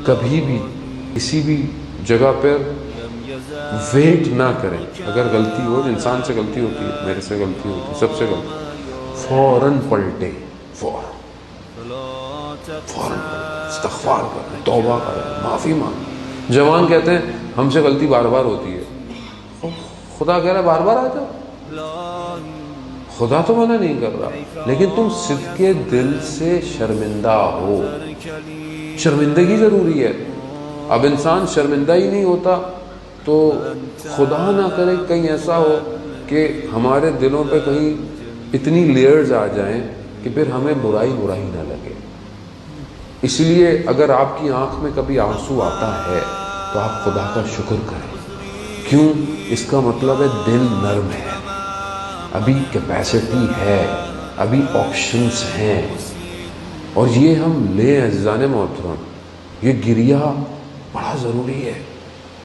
کبھی بھی کسی بھی جگہ پر ویٹ نہ کریں. اگر غلطی ہو، انسان سے غلطی ہوتی ہے، میرے سے غلطی ہوتی ہے، سب سے غلطی، فوراً پلٹے، فوراً استغفار کریں، توبہ کریں، معافی مانگیں. جوان کہتے ہیں ہم سے غلطی بار بار ہوتی ہے. خدا کہہ رہا ہے بار بار آ جاؤ. خدا تو منع نہیں کر رہا، لیکن تم صدق دل سے شرمندہ ہو. شرمندگی ضروری ہے. اب انسان شرمندہ ہی نہیں ہوتا تو خدا نہ کرے کہیں ایسا ہو کہ ہمارے دلوں پہ کہیں اتنی لیئرز آ جائیں کہ پھر ہمیں برائی نہ لگے. اس لیے اگر آپ کی آنکھ میں کبھی آنسو آتا ہے تو آپ خدا کا شکر کریں. کیوں؟ اس کا مطلب ہے دل نرم ہے، ابھی کیپیسٹی ہے، ابھی آپشنز ہیں. اور یہ ہم لیں عزیزان محترم، یہ گریہ بڑا ضروری ہے.